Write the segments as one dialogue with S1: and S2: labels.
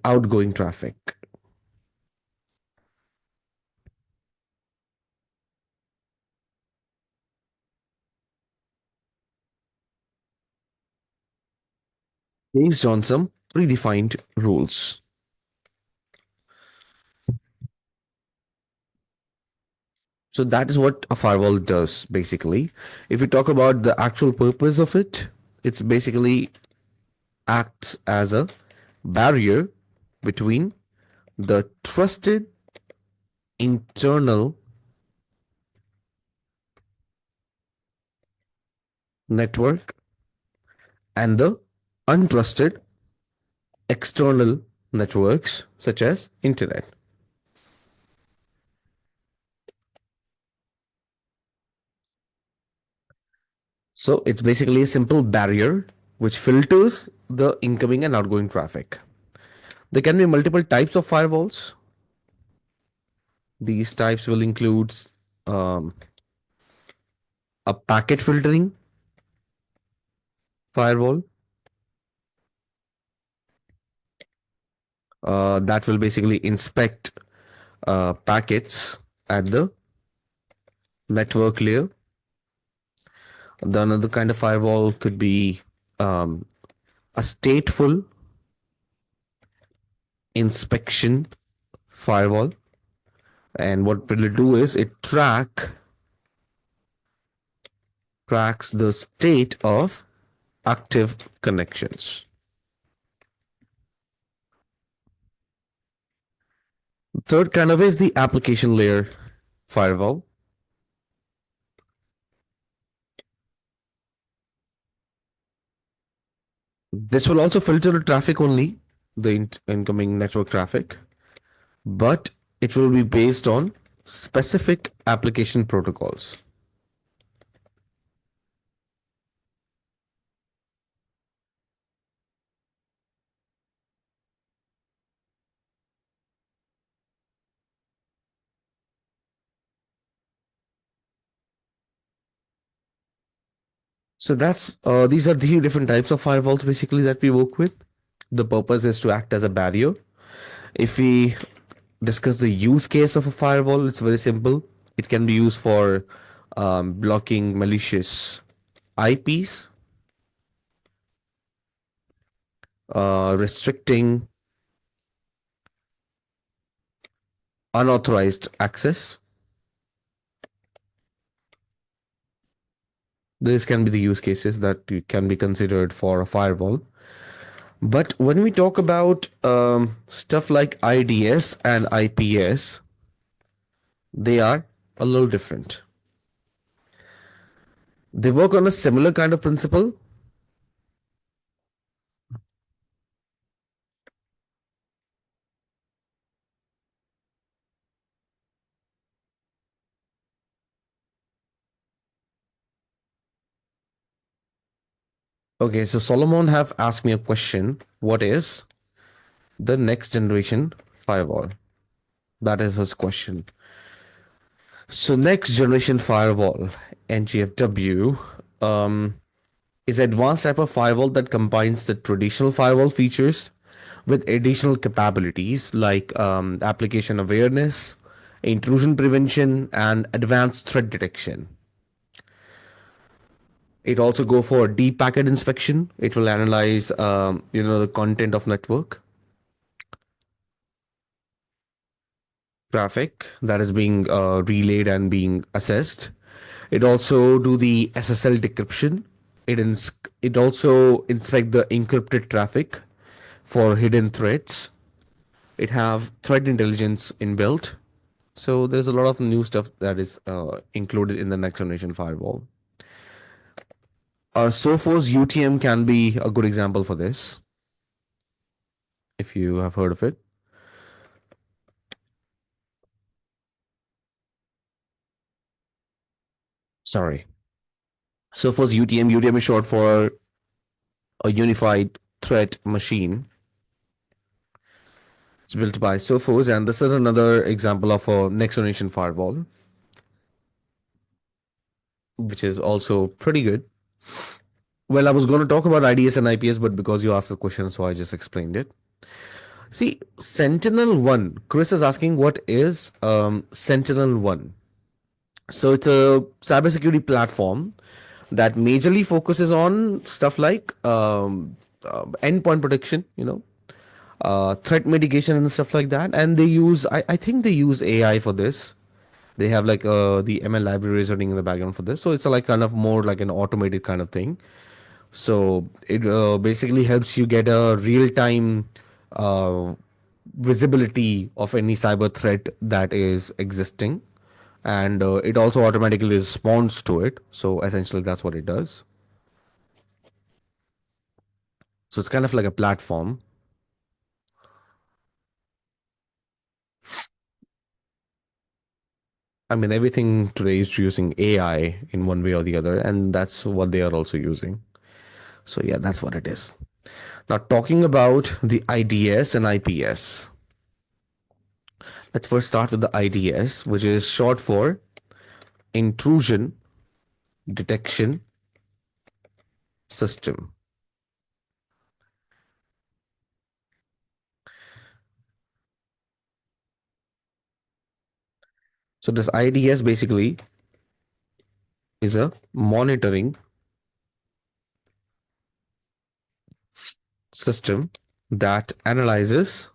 S1: outgoing traffic. Based on some predefined rules. So that is what a firewall does basically. If you talk about the actual purpose of it, it's basically acts as a barrier between the trusted internal network and the untrusted external networks such as internet. So it's basically a simple barrier which filters the incoming and outgoing traffic. There can be multiple types of firewalls. These types will include um, a packet filtering firewall that will basically inspect packets at the network layer. The another kind of firewall could be um, a stateful inspection firewall. And what will it do is it tracks the state of active connections. Third kind of is the application layer firewall. This will also filter the traffic only, the incoming network traffic, but it will be based on specific application protocols. So that's these are the different types of firewalls basically that we work with. The purpose is to act as a barrier. If we discuss the use case of a firewall, it's very simple. It can be used for blocking malicious IPs, restricting unauthorized access. This can be the use cases that can be considered for a firewall. But when we talk about stuff like IDS and IPS, they are a little different. They work on a similar kind of principle. Okay, so Solomon have asked me a question. What is the next generation firewall? That is his question. So next generation firewall, NGFW, is advanced type of firewall that combines the traditional firewall features with additional capabilities like application awareness, intrusion prevention, and advanced threat detection. It also go for deep packet inspection. It will analyze, the content of network traffic that is being relayed and being assessed. It also do the SSL decryption. It also inspect the encrypted traffic for hidden threats. It have threat intelligence inbuilt. So there's a lot of new stuff that is included in the next generation firewall. Sophos UTM can be a good example for this, if you have heard of it. Sorry. Sophos UTM. UTM is short for a unified threat machine. It's built by Sophos, and this is another example of a next generation firewall, which is also pretty good. Well, I was going to talk about IDS and IPS, but because you asked the question, so I just explained it. See, Sentinel-1. Chris is asking what is Sentinel-1. So it's a cybersecurity platform that majorly focuses on stuff like endpoint protection, threat mitigation and stuff like that. And they use, I think they use AI for this. They have like the ML libraries running in the background for this. So it's like kind of more like an automated kind of thing. So it basically helps you get a real time uh, visibility of any cyber threat that is existing. And it also automatically responds to it. So essentially, that's what it does. So it's kind of like a platform. I mean, everything today is using AI in one way or the other, and that's what they are also using. So, yeah, that's what it is. Now, talking about the IDS and IPS, let's first start with the IDS, which is short for Intrusion Detection System. So, this IDS basically is a monitoring system that analyzes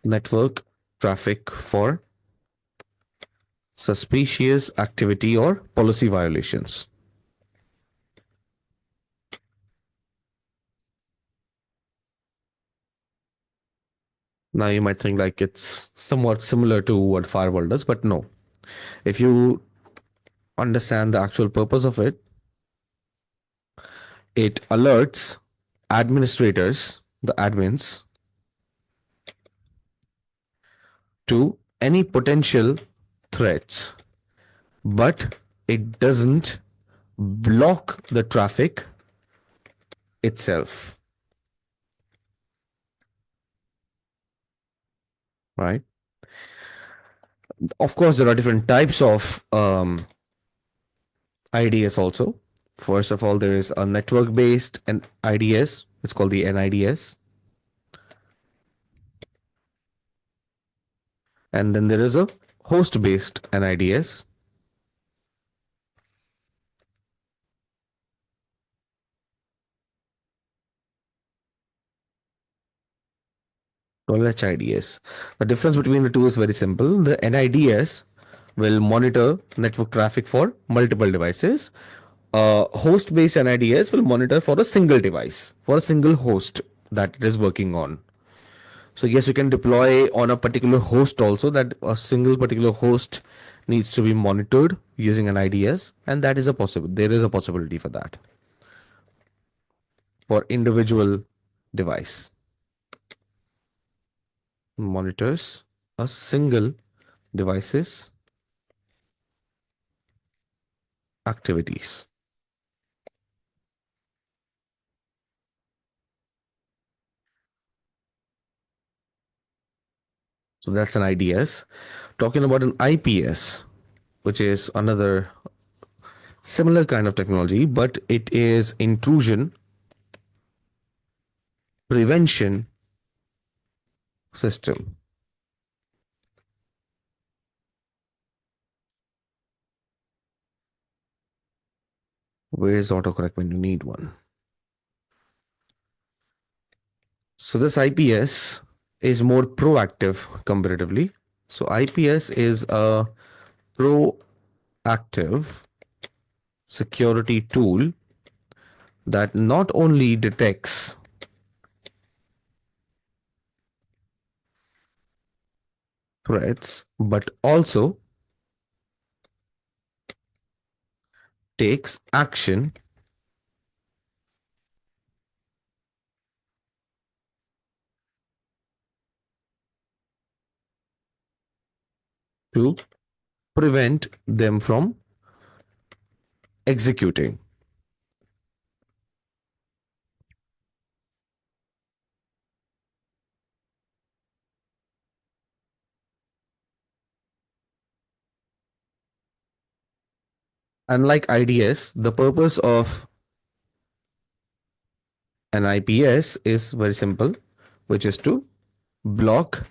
S1: network traffic for suspicious activity or policy violations. Now you might think like it's somewhat similar to what firewall does, but no. If you understand the actual purpose of it, it alerts administrators, the admins, to any potential threats, but it doesn't block the traffic itself, right? Of course, there are different types of IDS also. First of all, there is a network based and IDS. It's called the NIDS. And then there is a host based NIDS. Knowledge IDS. The difference between the two is very simple. The NIDS will monitor network traffic for multiple devices. Host based NIDS will monitor for a single device, for a single host that it is working on. So yes, you can deploy on a particular host also, that a single particular host needs to be monitored using an IDS, and that is a possible. There is a possibility for that for individual device. Monitors a single device's activities. So that's an IDS. Talking about an IPS, which is another similar kind of technology, but it is intrusion prevention system. Where's autocorrect when you need one? So this IPS is more proactive comparatively. So IPS is a proactive security tool that not only detects threats but also takes action to prevent them from executing. Unlike IDS, the purpose of an IPS is very simple. which is to block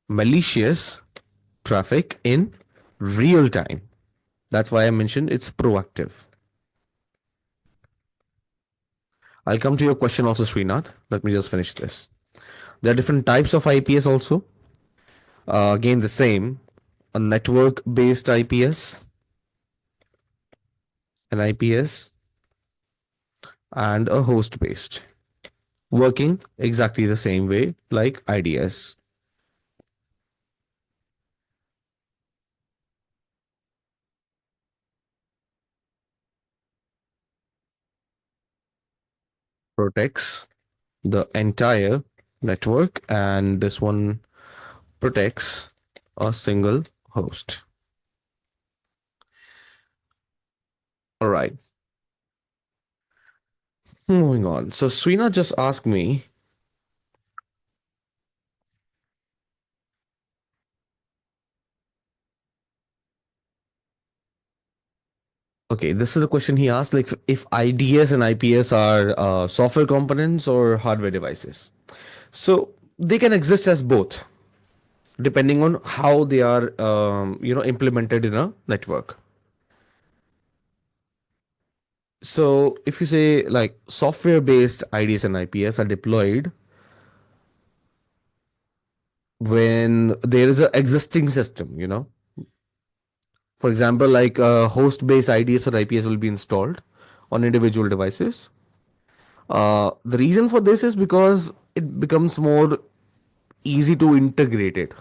S1: malicious traffic in real time. That's why I mentioned it's proactive. I'll come to your question also, Srinath. Let me just finish this. There are different types of IPS also. Again, the same. A network based IPS, an IPS, and a host based. Working exactly the same way like IDS. Protects the entire network, and this one protects a single host. All right. Moving on. So Srina just asked me, okay, this is a question he asked, like if IDS and IPS are software components or hardware devices. So they can exist as both, depending on how they are, implemented in a network. So if you say like software-based IDS and IPS are deployed when there is an existing system, for example, like host-based IDS or IPS will be installed on individual devices. The reason for this is because it becomes more easy to integrate it,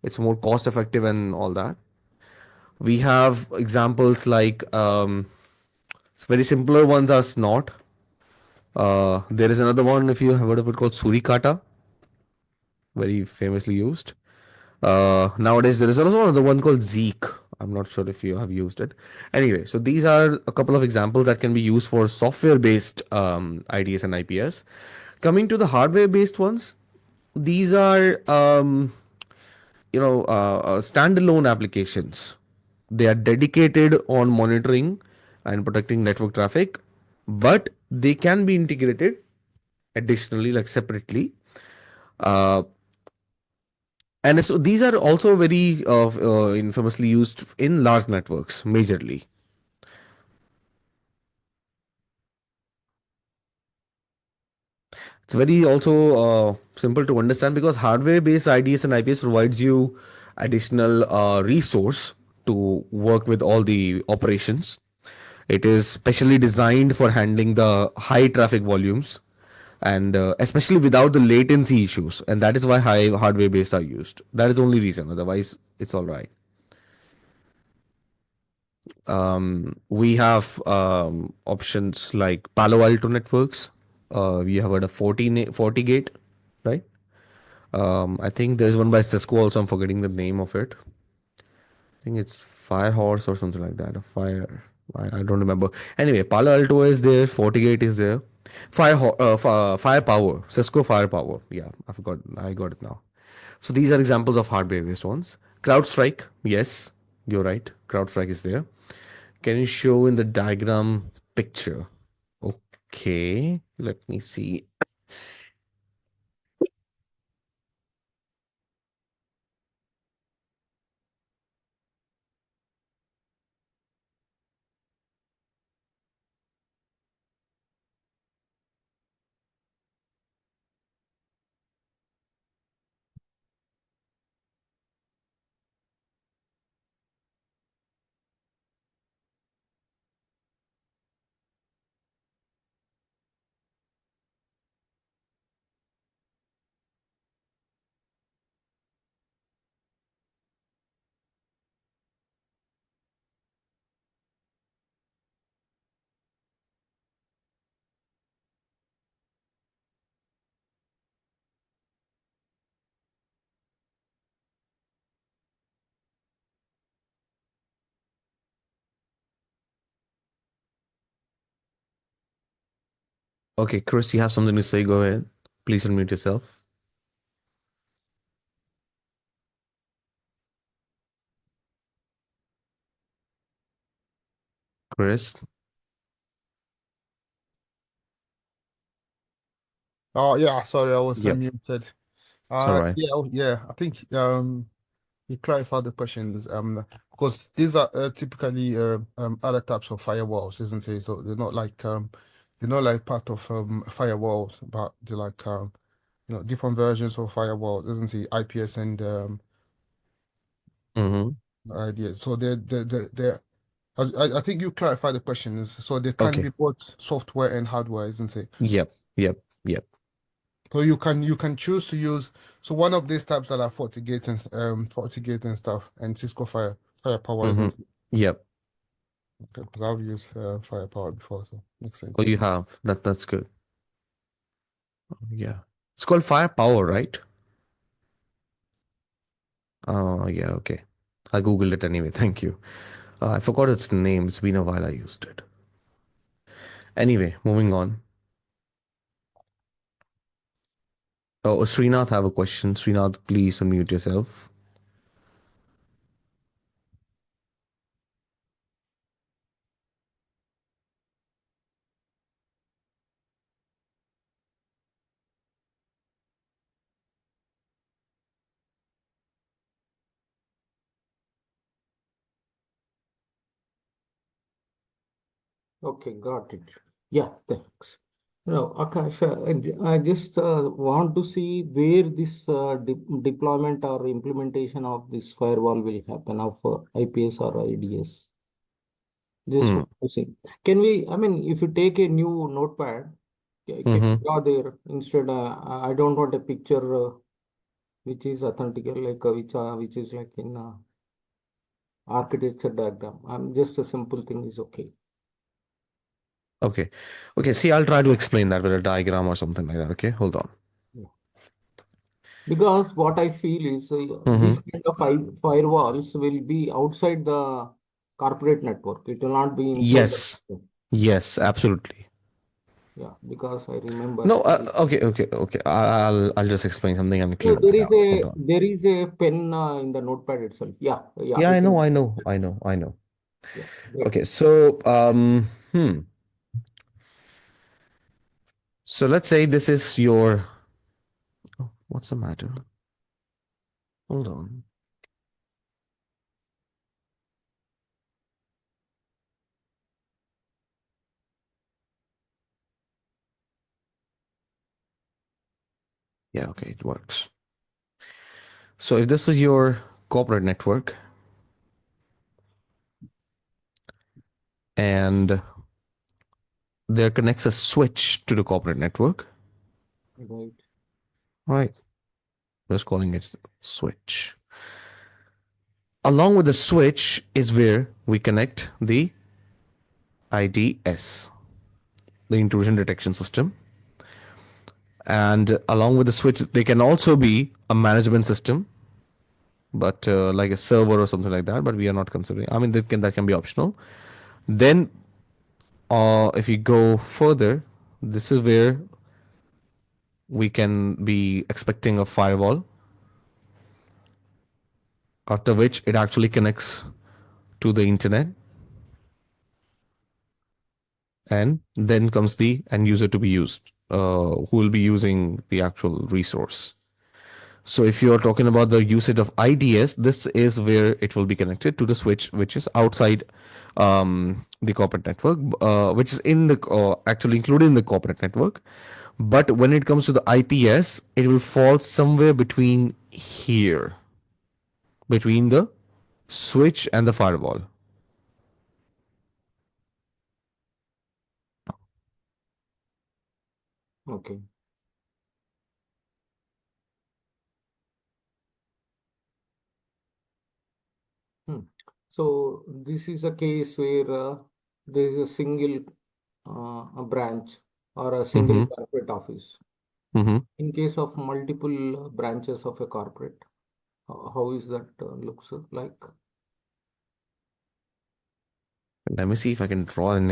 S1: it's more cost effective and all that. We have examples like very simpler ones are Snort. There is another one, if you have heard of it, called Surikata, very famously used. Nowadays, there is also another one called Zeek. I'm not sure if you have used it. Anyway, so these are a couple of examples that can be used for software-based IDS and IPS. Coming to the hardware-based ones, these are standalone applications. They are dedicated on monitoring and protecting network traffic, but they can be integrated additionally, like separately. Uh, and so these are also very infamously used in large networks, majorly. It's very also simple to understand because hardware-based IDS and IPS provides you additional resource to work with all the operations. It is specially designed for handling the high traffic volumes and especially without the latency issues. And that is why high hardware based are used. That is the only reason. Otherwise, it's all right. We have options like Palo Alto networks. We have heard of 40 gate, right? I think there's one by Cisco also. I'm forgetting the name of it. I think it's Firehorse or something like that. I don't remember. Anyway, Palo Alto is there. FortiGate is there. Firepower. Cisco Firepower. Yeah, I forgot. I got it now. So these are examples of hardware-based ones. CrowdStrike. Yes, you're right. CrowdStrike is there. Can you show in the diagram picture? Okay, let me see. Okay, Chris, you have something to say? Go ahead. Please unmute yourself. Chris.
S2: Oh yeah, sorry, I was
S1: Yep,
S2: unmuted.
S1: it's all right.
S2: Yeah, yeah. I think you clarified the questions. Because these are typically other types of firewalls, isn't it? So they're not like part of firewalls, but they're like different versions of firewalls, isn't it? IPS and
S1: Mm-hmm.
S2: IDS. So they're I think you clarified the questions. So they can
S1: Okay.
S2: be both software and hardware, isn't it?
S1: Yep, yep, yep.
S2: So you can choose to use so one of these types that are FortiGate and stuff and Cisco Firepower,
S1: Mm-hmm.
S2: isn't it?
S1: Yep.
S2: Okay, because I've used Firepower before, so makes
S1: Oh,
S2: sense.
S1: you have. That's good. Yeah. It's called firepower, right? Oh, yeah, okay. I googled it anyway. Thank you. I forgot its name. It's been a while I used it. Anyway, moving on. Oh, Srinath have a question. Srinath, please unmute yourself.
S3: Okay, got it. Yeah, thanks. No, Akash, I just want to see where this deployment or implementation of this firewall will happen of IPS or IDS. Just
S1: Hmm.
S3: want to see. Can we, I mean, if you take a new notepad, can you
S1: Mm-hmm.
S3: draw there instead? I don't want a picture which is authentic, like which is like in architecture diagram. Just a simple thing is okay.
S1: Okay. Okay. See, I'll try to explain that with a diagram or something like that. Okay. Hold on.
S3: Yeah. Because what I feel is
S1: Mm-hmm.
S3: these kind of firewalls will be outside the corporate network. It will not be inside the
S1: Yes.
S3: network.
S1: Yes, absolutely.
S3: Yeah, because I remember.
S1: No, okay, okay, okay. I'll just explain something and
S3: So
S1: clear it out. Hold on.
S3: there is a pen in the notepad itself. Yeah, yeah,
S1: Yeah,
S3: I
S1: I know,
S3: can.
S1: I know, I know, I know.
S3: Yeah, great.
S1: Okay, so so let's say this is your oh, what's the matter? Hold on. Yeah, okay, it works. So if this is your corporate network and there connects a switch to the corporate network,
S3: Right.
S1: right? Just calling it switch. Along with the switch is where we connect the IDS, the intrusion detection system. And along with the switch, they can also be a management system, but like a server or something like that. But we are not considering. I mean, that can be optional. Then, if you go further, this is where we can be expecting a firewall. After which, it actually connects to the internet, and then comes the end user to be used, who will be using the actual resource. So if you are talking about the usage of IDS, this is where it will be connected to the switch, which is outside the corporate network, which is in the actually included in the corporate network. But when it comes to the IPS, it will fall somewhere between here, between the switch and the firewall.
S3: Okay. Hmm. So this is a case where there is a single a branch or a single
S1: Mm-hmm.
S3: corporate office.
S1: Mm-hmm.
S3: In case of multiple branches of a corporate, how is that looks like?
S1: Let me see if I can draw an